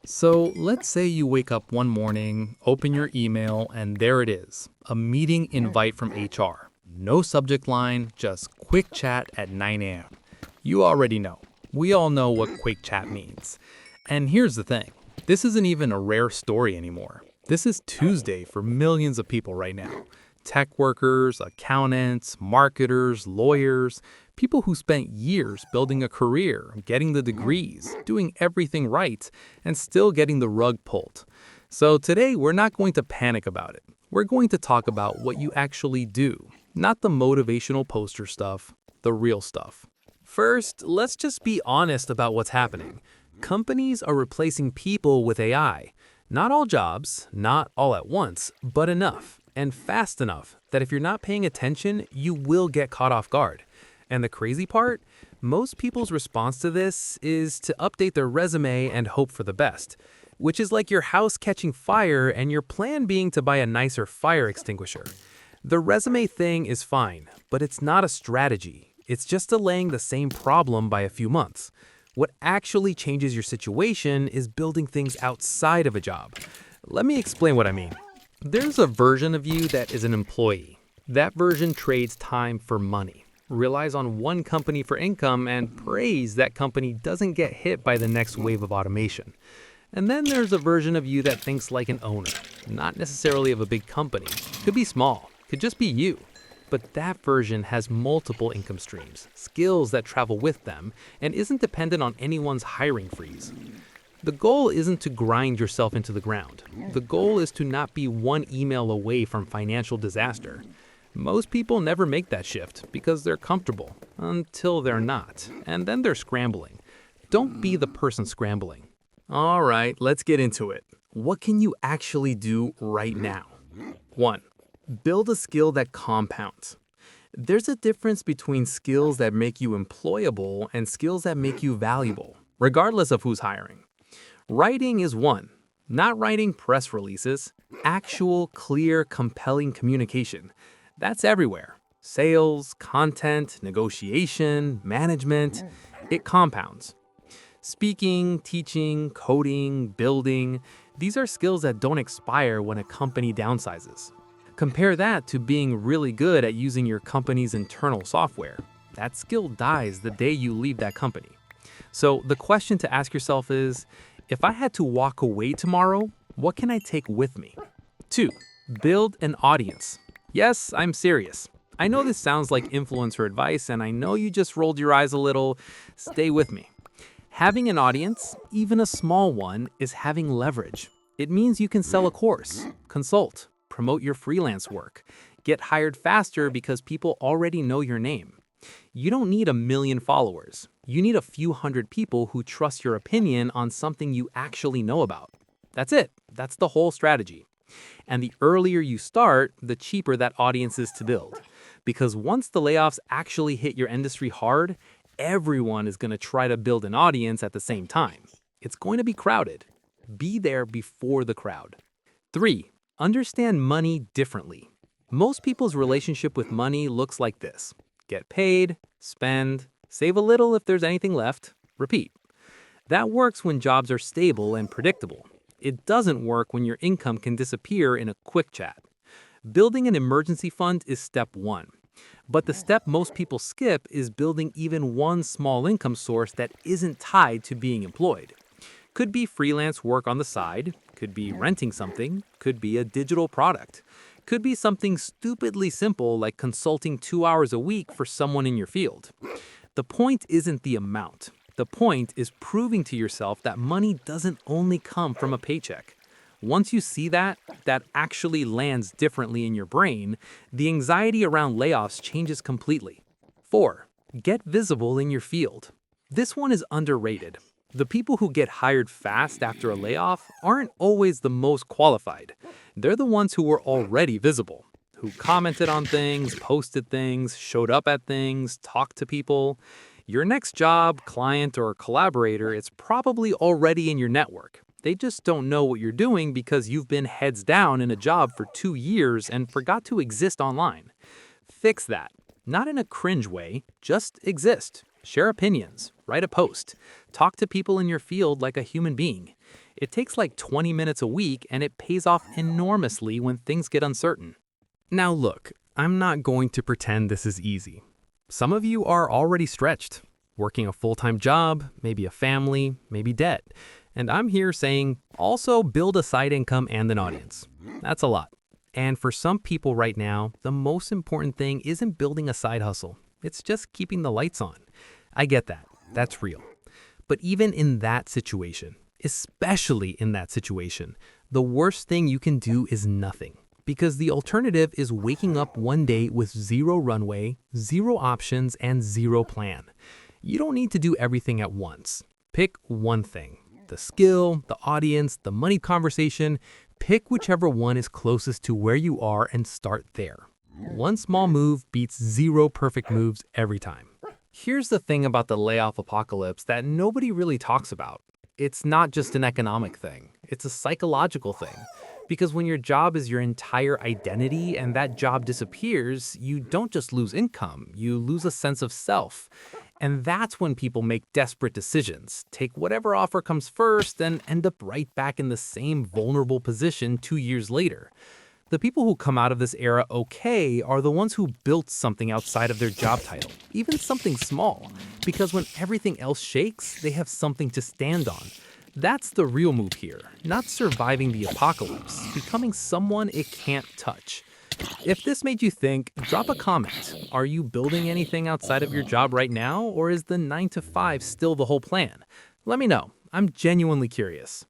So let's say you wake up one morning, open your email, and there it is, a meeting invite from HR. No subject line, just quick chat at 9 a.m. You already know. We all know what quick chat means. And here's the thing, this isn't even a rare story anymore. This is Tuesday for millions of people right now. Tech workers, accountants, marketers, lawyers, people who spent years building a career, getting the degrees, doing everything right, and still getting the rug pulled. So today, we're not going to panic about it. We're going to talk about what you actually do, not the motivational poster stuff, the real stuff. First, let's just be honest about what's happening. Companies are replacing people with AI. Not all jobs, not all at once, but enough, and fast enough, that if you're not paying attention, you will get caught off guard. And the crazy part? Most people's response to this is to update their resume and hope for the best, which is like your house catching fire and your plan being to buy a nicer fire extinguisher. The resume thing is fine, but it's not a strategy. It's just delaying the same problem by a few months. What actually changes your situation is building things outside of a job. Let me explain what I mean. There's a version of you that is an employee. That version trades time for money, relies on one company for income, and prays that company doesn't get hit by the next wave of automation. And then there's a version of you that thinks like an owner, not necessarily of a big company. Could be small, could just be you. But that version has multiple income streams, skills that travel with them, and isn't dependent on anyone's hiring freeze. The goal isn't to grind yourself into the ground. The goal is to not be one email away from financial disaster. Most people never make that shift because they're comfortable, until they're not, and then they're scrambling. Don't be the person scrambling. All right, let's get into it. What can you actually do right now? 1. Build a skill that compounds. There's a difference between skills that make you employable and skills that make you valuable, regardless of who's hiring. Writing is one. Not writing press releases. Actual, clear, compelling communication. That's everywhere. Sales, content, negotiation, management. It compounds. Speaking, teaching, coding, building. These are skills that don't expire when a company downsizes. Compare that to being really good at using your company's internal software. That skill dies the day you leave that company. So the question to ask yourself is, if I had to walk away tomorrow, what can I take with me? 2. Build an audience. Yes, I'm serious. I know this sounds like influencer advice, and I know you just rolled your eyes a little. Stay with me. Having an audience, even a small one, is having leverage. It means you can sell a course, consult, promote your freelance work, get hired faster because people already know your name. You don't need 1 million followers. You need a few hundred people who trust your opinion on something you actually know about. That's it. That's the whole strategy. And the earlier you start, the cheaper that audience is to build. Because once the layoffs actually hit your industry hard, everyone is going to try to build an audience at the same time. It's going to be crowded. Be there before the crowd. 3. Understand money differently. Most people's relationship with money looks like this. Get paid, spend, save a little if there's anything left, repeat. That works when jobs are stable and predictable. It doesn't work when your income can disappear in a quick chat. Building an emergency fund is step 1. But the step most people skip is building even one small income source that isn't tied to being employed. Could be freelance work on the side, could be renting something, could be a digital product, could be something stupidly simple like consulting 2 hours a week for someone in your field. The point isn't the amount. The point is proving to yourself that money doesn't only come from a paycheck. Once you see that actually lands differently in your brain, the anxiety around layoffs changes completely. 4. Get visible in your field. This one is underrated. The people who get hired fast after a layoff aren't always the most qualified. They're the ones who were already visible, who commented on things, posted things, showed up at things, talked to people. Your next job, client, or collaborator is probably already in your network. They just don't know what you're doing because you've been heads down in a job for 2 years and forgot to exist online. Fix that. Not in a cringe way, just exist. Share opinions, write a post, talk to people in your field like a human being. It takes like 20 minutes a week and it pays off enormously when things get uncertain. Now look, I'm not going to pretend this is easy. Some of you are already stretched, working a full-time job, maybe a family, maybe debt. And I'm here saying, also build a side income and an audience. That's a lot. And for some people right now, the most important thing isn't building a side hustle. It's just keeping the lights on. I get that. That's real. But even in that situation, especially in that situation, the worst thing you can do is nothing. Because the alternative is waking up one day with zero runway, zero options, and zero plan. You don't need to do everything at once. Pick one thing. The skill, the audience, the money conversation. Pick whichever one is closest to where you are and start there. One small move beats zero perfect moves every time. Here's the thing about the layoff apocalypse that nobody really talks about. It's not just an economic thing. It's a psychological thing. Because when your job is your entire identity and that job disappears, you don't just lose income, you lose a sense of self. And that's when people make desperate decisions, take whatever offer comes first, and end up right back in the same vulnerable position 2 years later. The people who come out of this era okay are the ones who built something outside of their job title, even something small, because when everything else shakes, they have something to stand on. That's the real move here, not surviving the apocalypse, becoming someone it can't touch. If this made you think, drop a comment. Are you building anything outside of your job right now, or is the 9 to 5 still the whole plan? Let me know. I'm genuinely curious.